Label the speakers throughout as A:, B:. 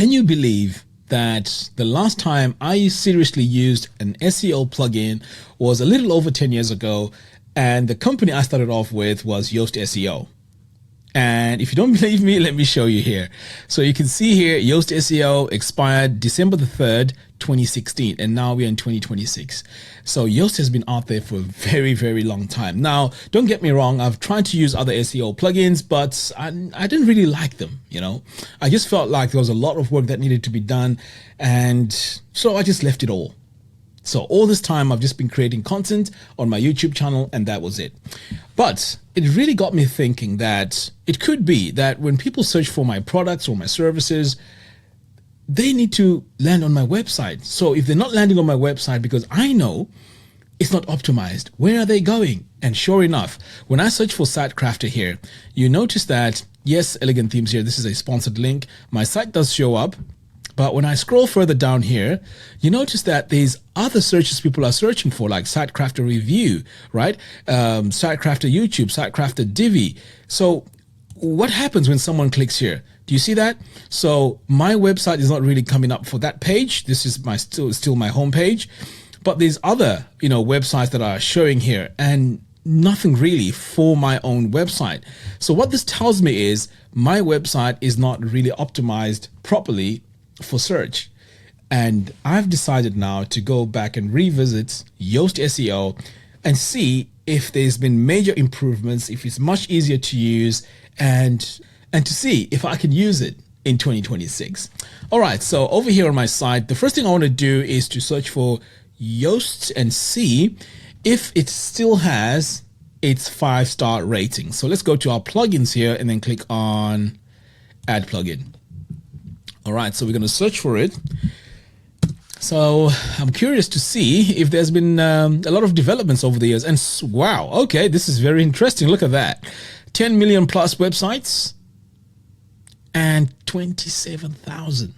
A: Can you believe that the last time I seriously used an SEO plugin was a little over 10 years ago, and the company I started off with was Yoast SEO. And if you don't believe me, let me show you here. So you can see here, Yoast SEO expired December the 3rd, 2016, and now we're in 2026. So Yoast has been out there for a very, very long time. Now, don't get me wrong, I've tried to use other SEO plugins, but I didn't really like them, you know. I just felt like there was a lot of work that needed to be done, and so I just left it all. So all this time I've just been creating content on my YouTube channel, and that was it. But it really got me thinking that it could be that when people search for my products or my services, they need to land on my website. So if they're not landing on my website because I know it's not optimized, where are they going? And sure enough, when I search for SiteKrafter here, you notice that, yes, Elegant Themes here, this is a sponsored link. My site does show up. But when I scroll further down here, you notice that there's other searches people are searching for, like SiteKrafter Review, right? SiteKrafter YouTube, SiteKrafter Divi. So what happens when someone clicks here? Do you see that? So my website is not really coming up for that page. This is my still my home page. But there's other, websites that are showing here, and nothing really for my own website. So what this tells me is my website is not really optimized properly for search. And I've decided now to go back and revisit Yoast SEO and see if there's been major improvements, if it's much easier to use, and to see if I can use it in 2026. All right, so over here on my site, the first thing I want to do is to search for Yoast and see if it still has its 5-star rating. So let's go to our plugins here and then click on Add Plugin. All right, so we're going to search for it. So I'm curious to see if there's been a lot of developments over the years. And wow, okay, this is very interesting. Look at that. 10 million plus websites and 27,000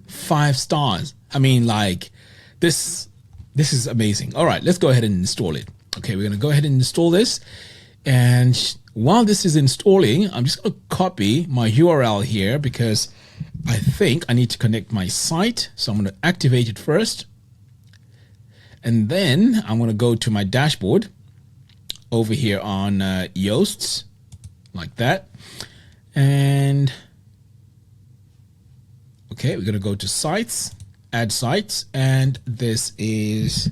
A: 5 stars. I mean, like, this is amazing. All right, let's go ahead and install it. Okay, we're going to go ahead and install this. And while this is installing, I'm just going to copy my URL here because I think I need to connect my site. So I'm going to activate it first. And then I'm going to go to my dashboard over here on Yoast, like that. And okay, we're going to go to sites, add sites, and this is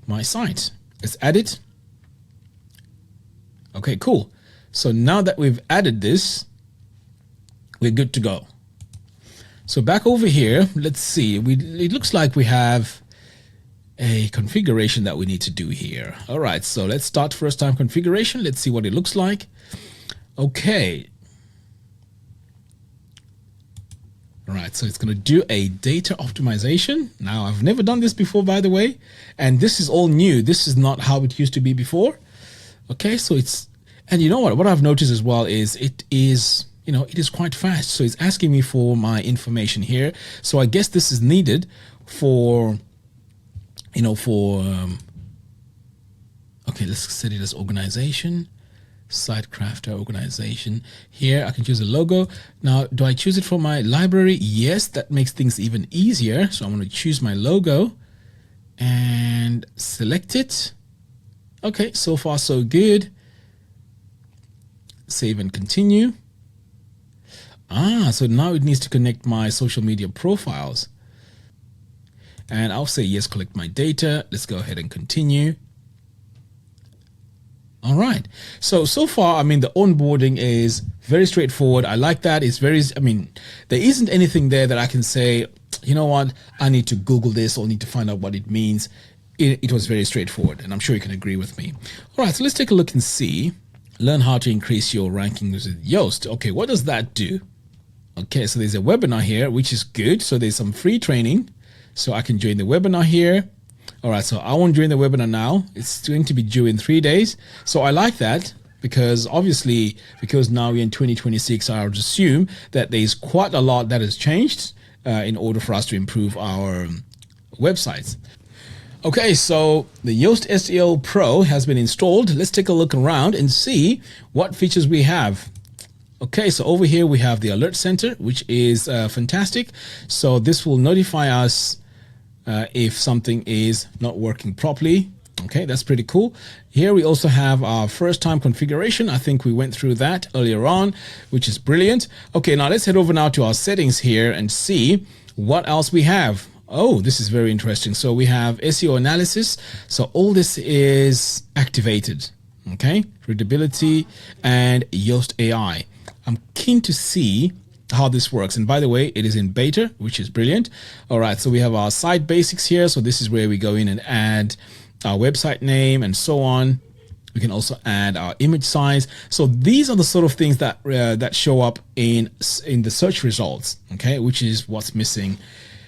A: my site. Let's add it. Okay, cool. So now that we've added this, we're good to go. So back over here, let's see. It looks like we have a configuration that we need to do here. All right, so let's start first time configuration. Let's see what it looks like. Okay. All right, so it's going to do a data optimization. Now, I've never done this before, by the way, and this is all new. This is not how it used to be before. Okay, so and you know what I've noticed as well is it is quite fast. So it's asking me for my information here. So I guess this is needed for, okay, let's set it as organization, SiteKrafter organization. Here I can choose a logo. Now, do I choose it for my library? Yes, that makes things even easier. So I'm going to choose my logo and select it. Okay, so far so good. Save and continue. So now it needs to connect my social media profiles. And I'll say, yes, collect my data. Let's go ahead and continue. All right. So far, the onboarding is very straightforward. I like that. It's very, there isn't anything there that I can say, you know what, I need to Google this or need to find out what it means. It was very straightforward, and I'm sure you can agree with me. All right, so let's take a look and see. Learn how to increase your rankings with Yoast. Okay, what does that do? Okay, so there's a webinar here, which is good. So there's some free training. So I can join the webinar here. All right, so I won't join the webinar now. It's going to be due in 3 days. So I like that because obviously, because now we're in 2026, I would assume that there's quite a lot that has changed in order for us to improve our websites. Okay, so the Yoast SEO Pro has been installed. Let's take a look around and see what features we have. Okay, so over here we have the alert center, which is fantastic. So this will notify us if something is not working properly. Okay, that's pretty cool. Here we also have our first time configuration. I think we went through that earlier on, which is brilliant. Okay, now let's head over now to our settings here and see what else we have. Oh, this is very interesting. So we have SEO analysis. So all this is activated. Okay, readability and Yoast AI. I'm keen to see how this works. And by the way, it is in beta, which is brilliant. All right, so we have our site basics here. So this is where we go in and add our website name and so on. We can also add our image size. So these are the sort of things that that show up in the search results, okay, which is what's missing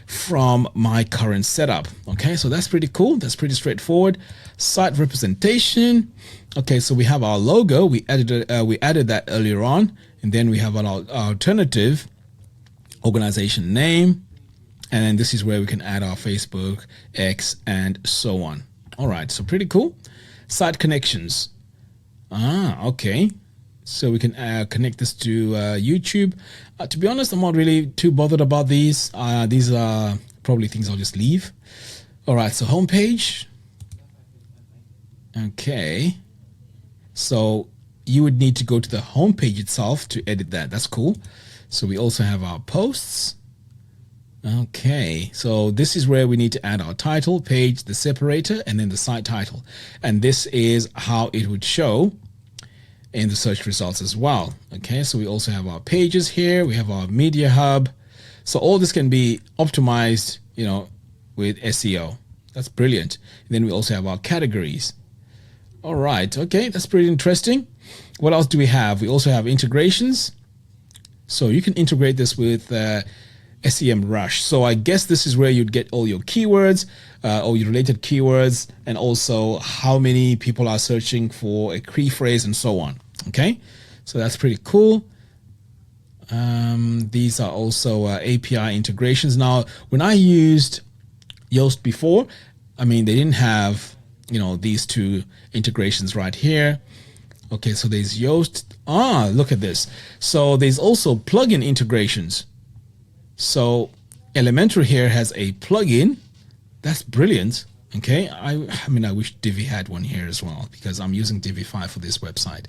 A: from my current setup. Okay, so that's pretty cool. That's pretty straightforward. Site representation. Okay, so we have our logo. We added that earlier on, and then we have an alternative organization name, and then this is where we can add our Facebook, X, and so on. All right, so pretty cool. Site connections. Okay. So we can connect this to YouTube. To be honest, I'm not really too bothered about these. These are probably things I'll just leave. All right, so homepage. Okay. So you would need to go to the homepage itself to edit that. That's cool. So we also have our posts. Okay, so this is where we need to add our title, page, the separator, and then the site title. And this is how it would show in the search results as well. Okay, so we also have our pages here. We have our media hub. So all this can be optimized, you know, with SEO. That's brilliant. And then we also have our categories. All right, okay, that's pretty interesting. What else do we have? We also have integrations. So you can integrate this with SEMrush. So I guess this is where you'd get all your keywords, all your related keywords, and also how many people are searching for a key phrase and so on. Okay, so that's pretty cool. These are also API integrations. Now, when I used Yoast before, I mean, they didn't have, you know, these two integrations right here. Okay, so there's Yoast. Look at this. So there's also plugin integrations. So Elementor here has a plugin. That's brilliant. Okay, I mean, I wish Divi had one here as well, because I'm using Divi 5 for this website.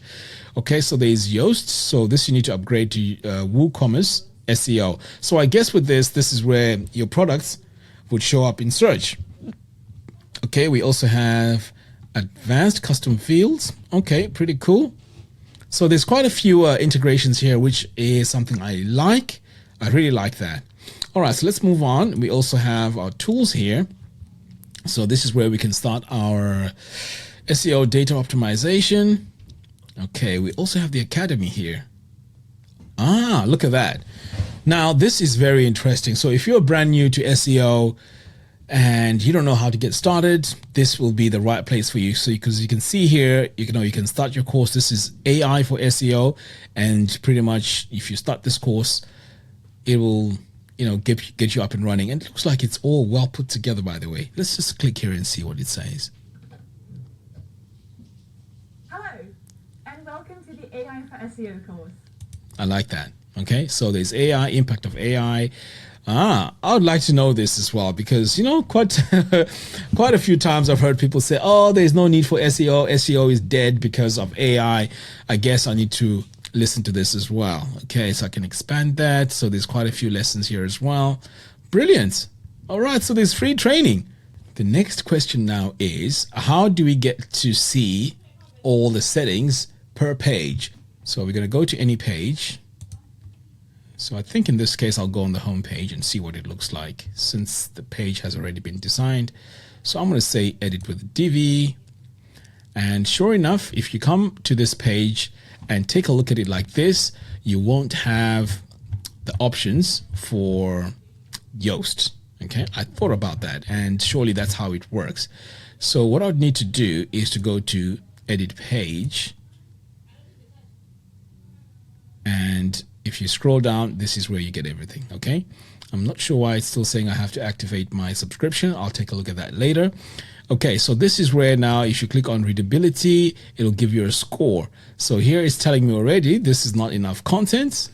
A: Okay, so there's Yoast. So this you need to upgrade to WooCommerce SEO. So I guess with this is where your products would show up in search. Okay, we also have advanced custom fields. Okay, pretty cool. So there's quite a few integrations here, which is something I like. I really like that. All right, so let's move on. We also have our tools here. So this is where we can start our SEO data optimization. Okay, we also have the Academy here. Look at that. Now, this is very interesting. So if you're brand new to SEO and you don't know how to get started, this will be the right place for you. So because you can see here, you can start your course. This is AI for SEO, and pretty much if you start this course, it will, get you up and running. And it looks like it's all well put together, by the way. Let's just click here and see what it says.
B: Hello, and welcome to the AI for SEO course.
A: I like that. Okay, so there's AI, impact of AI. I would like to know this as well, because, quite a few times I've heard people say, oh, there's no need for SEO. SEO is dead because of AI. I guess I need to listen to this as well. Okay, so I can expand that. So there's quite a few lessons here as well. Brilliant. All right, so there's free training. The next question now is, how do we get to see all the settings per page? So we're going to go to any page. So I think in this case, I'll go on the home page and see what it looks like, since the page has already been designed. So I'm going to say edit with Divi. And sure enough, if you come to this page and take a look at it like this, you won't have the options for Yoast. Okay, I thought about that, and surely that's how it works. So what I would need to do is to go to edit page, and If you scroll down, this is where you get everything. Okay. I'm not sure why it's still saying I have to activate my subscription. I'll take a look at that later. Okay, so this is where now if you click on readability, it'll give you a score. So here it's telling me already this is not enough content.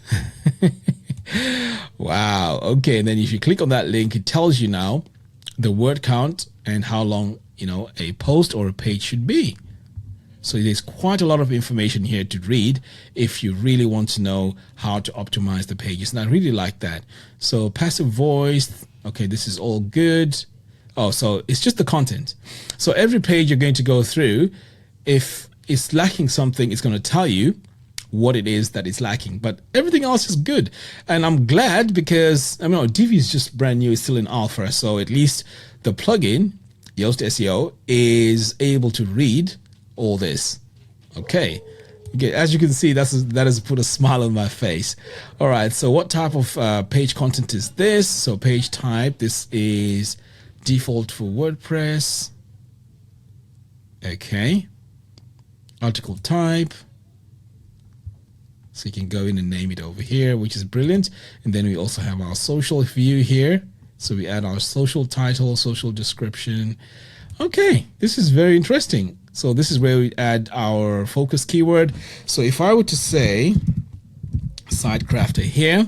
A: Wow. Okay, and then if you click on that link, it tells you now the word count and how long, a post or a page should be. So there's quite a lot of information here to read if you really want to know how to optimize the pages. And I really like that. So passive voice. Okay, this is all good. Oh, so it's just the content. So every page you're going to go through, if it's lacking something, it's going to tell you what it is that is lacking. But everything else is good. And I'm glad because, Divi is just brand new. It's still in alpha. So at least the plugin, Yoast SEO, is able to read all this. Okay. As you can see, that has put a smile on my face. All right. So what type of page content is this? So page type, this is default for WordPress. Okay. Article type. So you can go in and name it over here, which is brilliant. And then we also have our social view here. So we add our social title, social description. Okay. This is very interesting. So this is where we add our focus keyword. So if I were to say SiteKrafter here,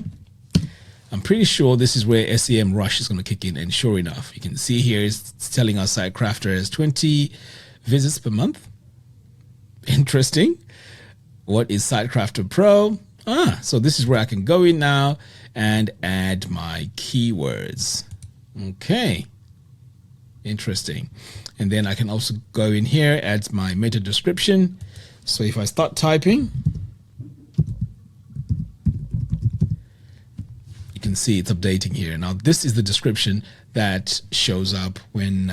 A: I'm pretty sure this is where SEM Rush is going to kick in. And sure enough, you can see here it's telling us SiteKrafter has 20 visits per month. Interesting. What is SiteKrafter Pro? So this is where I can go in now and add my keywords. Okay. Interesting. And then I can also go in here, add my meta description. So if I start typing, you can see it's updating here. Now this is the description that shows up when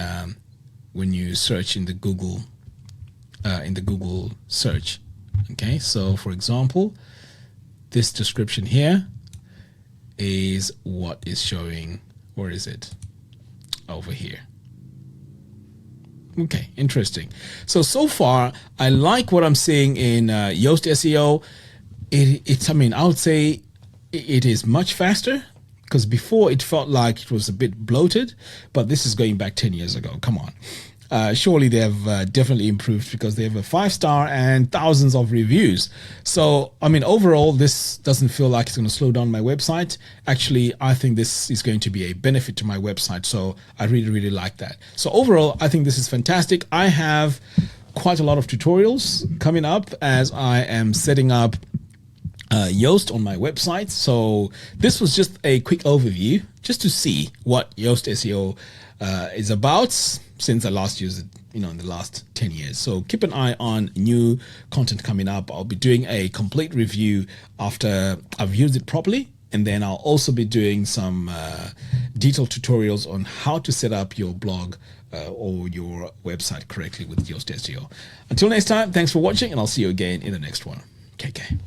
A: you search in the Google search. Okay, so for example, this description here is what is showing. Where is it? Over here. Okay, interesting. So far, I like what I'm seeing in Yoast SEO. I would say it is much faster because before it felt like it was a bit bloated, but this is going back 10 years ago. Come on. Surely they have definitely improved because they have a 5-star and thousands of reviews. So, overall, this doesn't feel like it's going to slow down my website. Actually, I think this is going to be a benefit to my website. So I really, really like that. So overall, I think this is fantastic. I have quite a lot of tutorials coming up as I am setting up Yoast on my website. So this was just a quick overview just to see what Yoast SEO is about since I last used it, in the last 10 years. So keep an eye on new content coming up. I'll be doing a complete review after I've used it properly. And then I'll also be doing some detailed tutorials on how to set up your blog or your website correctly with Yoast SEO. Until next time, thanks for watching and I'll see you again in the next one. KK.